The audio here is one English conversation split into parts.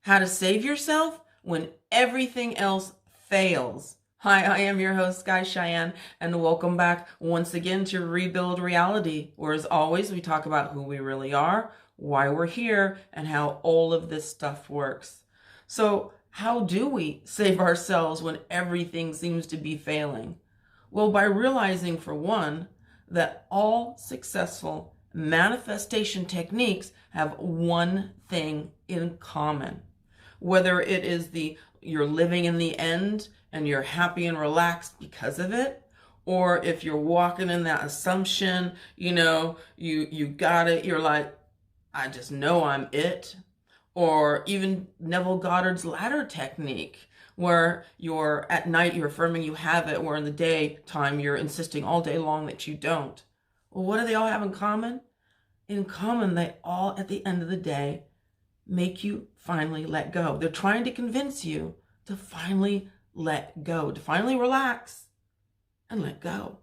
How to save yourself when everything else fails. Hi, I am your host, Sky Cheyenne, and welcome back once again to Rebuild Reality, where as always, we talk about who we really are, why we're here, and how all of this stuff works. So, how do we save ourselves when everything seems to be failing? Well, by realizing, for one, that all successful manifestation techniques have one thing in common. Whether it is you're living in the end and you're happy and relaxed because of it, or if you're walking in that assumption, you got it, you're like, I just know I'm it. Or even Neville Goddard's ladder technique, where you're at night, you're affirming you have it, where in the daytime, you're insisting all day long that you don't. Well, what do they all have in common? In common, they all, at the end of the day, make you finally let go. They're trying to convince you to finally let go, to finally relax and let go.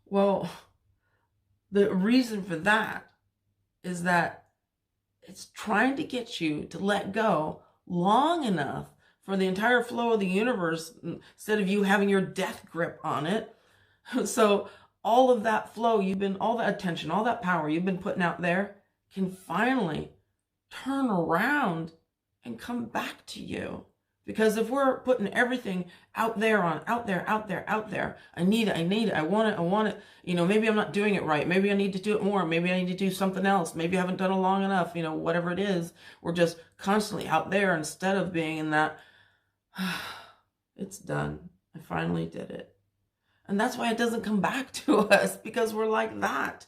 Well, the reason for that is that it's trying to get you to let go long enough for the entire flow of the universe, instead of you having your death grip on it. So all of that flow, all that attention, all that power you've been putting out there can finally turn around and come back to you. Because if we're putting everything out there, I need it, I want it, maybe I'm not doing it right, maybe I need to do it more, maybe I need to do something else, maybe I haven't done it long enough, whatever it is, we're just constantly out there instead of being in that, it's done, I finally did it. And that's why it doesn't come back to us, because we're like that,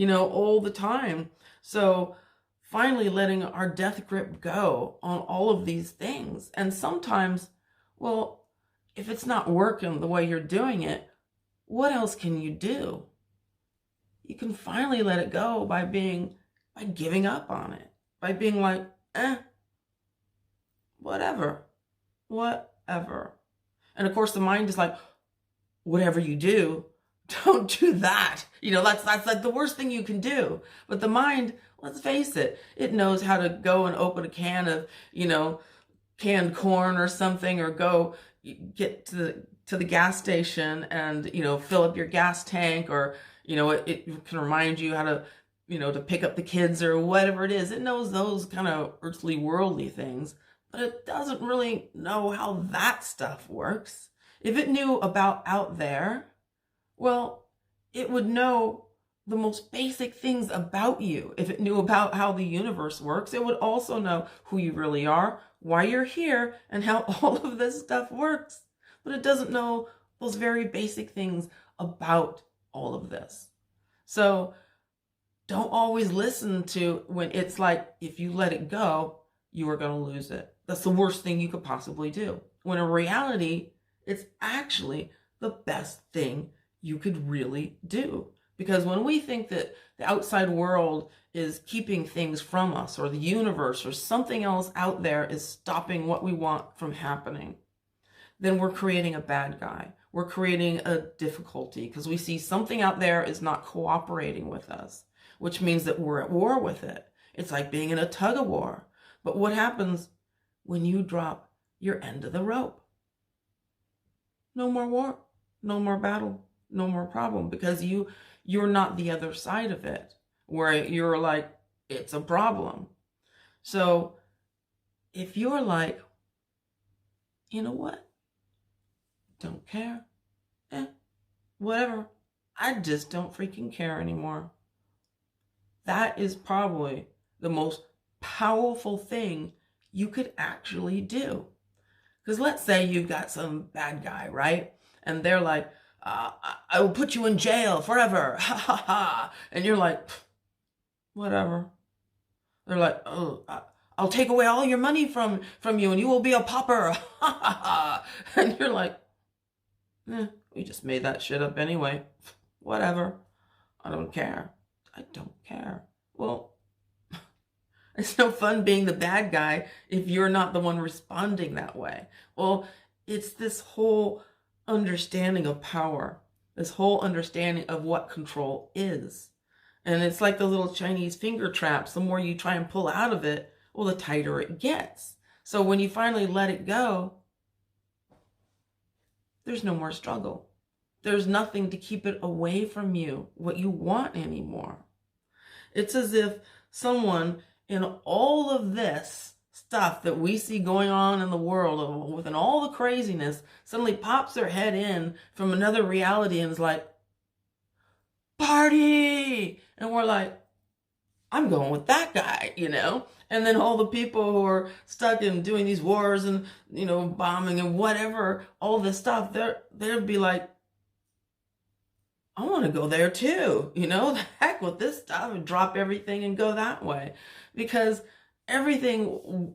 all the time. So finally letting our death grip go on all of these things. And sometimes, well, if it's not working the way you're doing it, what else can you do? You can finally let it go by giving up on it, by being like, whatever. And of course the mind is like, whatever you do, don't do that. That's like the worst thing you can do. But the mind, let's face it, it knows how to go and open a can of, canned corn or something, or go get to the gas station and, fill up your gas tank, or, it can remind you how to, to pick up the kids or whatever it is. It knows those kind of earthly, worldly things, but it doesn't really know how that stuff works. If it knew about out there, well, it would know the most basic things about you. If it knew about how the universe works, it would also know who you really are, why you're here, and how all of this stuff works. But it doesn't know those very basic things about all of this. So don't always listen to when it's like, if you let it go, you are going to lose it. That's the worst thing you could possibly do. When in reality, it's actually the best thing you could really do. Because when we think that the outside world is keeping things from us, or the universe or something else out there is stopping what we want from happening, then we're creating a bad guy. We're creating a difficulty because we see something out there is not cooperating with us, which means that we're at war with it. It's like being in a tug of war. But what happens when you drop your end of the rope? No more war, no more battle, no more problem, because you're not the other side of it, where you're like, it's a problem. So if you're like, you know what? Don't care. Whatever. I just don't freaking care anymore. That is probably the most powerful thing you could actually do. Because let's say you've got some bad guy, right? And they're like, I will put you in jail forever. Ha ha ha. And you're like, whatever. They're like, oh, I'll take away all your money from you and you will be a pauper. Ha ha ha. And you're like, we just made that shit up anyway. Whatever. I don't care. I don't care. Well, it's no fun being the bad guy if you're not the one responding that way. Well, it's this whole understanding of power, this whole understanding of what control is. And it's like the little Chinese finger traps. The more you try and pull out of it, well, the tighter it gets. So when you finally let it go, there's no more struggle. There's nothing to keep it away from you, what you want anymore. It's as if someone in all of this stuff that we see going on in the world, within all the craziness, suddenly pops their head in from another reality and is like, party! And we're like, I'm going with that guy, you know? And then all the people who are stuck in doing these wars and, you know, bombing and whatever, all this stuff, they'll be like, I want to go there too, you know, the heck with this stuff, and drop everything and go that way. Because everything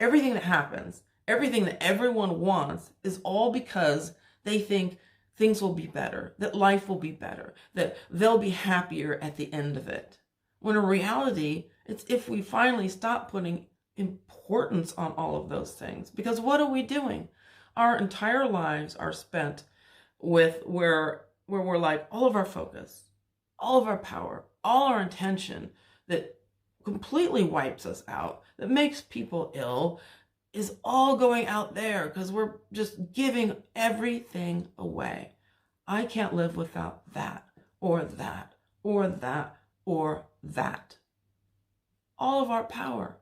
that happens, everything that everyone wants is all because they think things will be better, that life will be better, that they'll be happier at the end of it. When in reality, it's if we finally stop putting importance on all of those things. Because what are we doing? Our entire lives are spent with where we're like, all of our focus, all of our power, all our intention that completely wipes us out, that makes people ill, is all going out there because we're just giving everything away. I can't live without that, or that, or that, or that. All of our power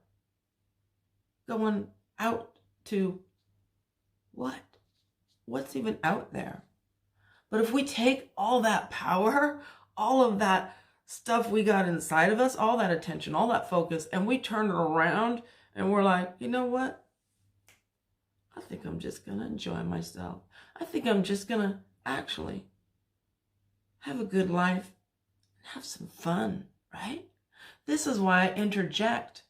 going out to what? What's even out there? But if we take all that power, all of that stuff we got inside of us, all that attention, all that focus, and we turn it around and we're like, you know what? I think I'm just going to enjoy myself. I think I'm just going to actually have a good life and have some fun, right? This is why I interject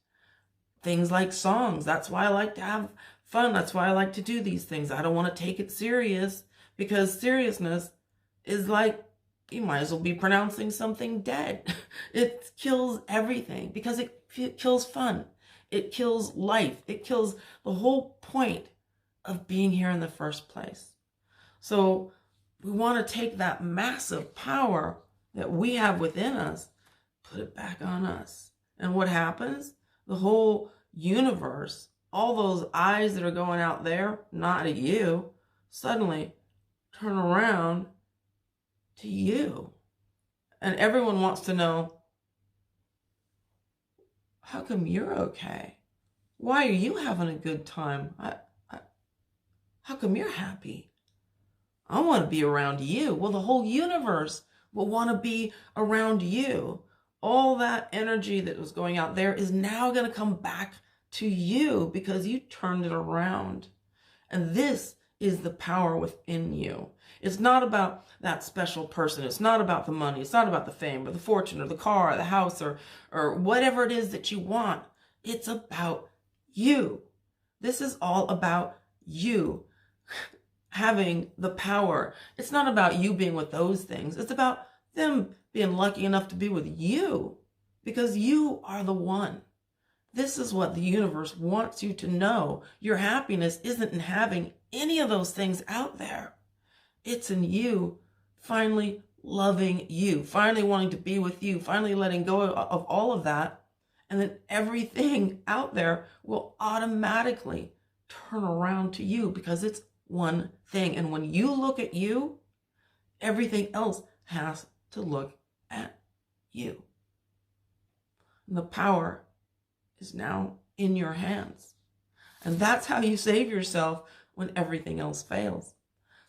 things like songs. That's why I like to have fun. That's why I like to do these things. I don't want to take it serious, because seriousness is like, you might as well be pronouncing something dead. It kills everything because it kills fun. It kills life. It kills the whole point of being here in the first place. So we want to take that massive power that we have within us, put it back on us. And what happens? The whole universe, all those eyes that are going out there, not at you, suddenly turn around to you. And everyone wants to know, how come you're okay? Why are you having a good time? How come you're happy? I want to be around you. Well, the whole universe will want to be around you. All that energy that was going out there is now going to come back to you because you turned it around. And this is the power within you. It's not about that special person. It's not about the money. It's not about the fame or the fortune or the car or the house or whatever it is that you want. It's about you. This is all about you having the power. It's not about you being with those things. It's about them being lucky enough to be with you because you are the one. This is what the universe wants you to know. Your happiness isn't in having any of those things out there. It's in you finally loving you, finally wanting to be with you, finally letting go of all of that. And then everything out there will automatically turn around to you because it's one thing. And when you look at you, everything else has to look at you. And the power is now in your hands. And that's how you save yourself when everything else fails.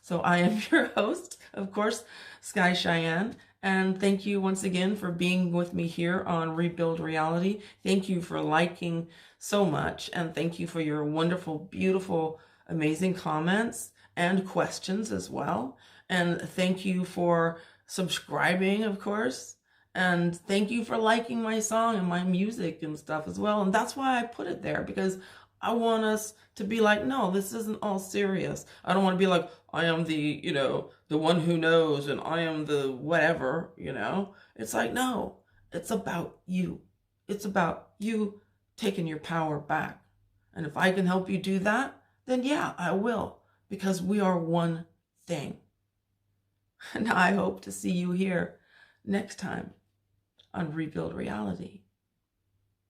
So I am your host, of course, Sky Cheyenne. And thank you once again for being with me here on Rebuild Reality. Thank you for liking so much. And thank you for your wonderful, beautiful, amazing comments and questions as well. And thank you for subscribing, of course. And thank you for liking my song and my music and stuff as well. And that's why I put it there, because I want us to be like, no, this isn't all serious. I don't want to be like, I am the, the one who knows and I am the whatever, It's like, no, it's about you. It's about you taking your power back. And if I can help you do that, then yeah, I will, because we are one thing. And I hope to see you here next time on Rebuild Reality.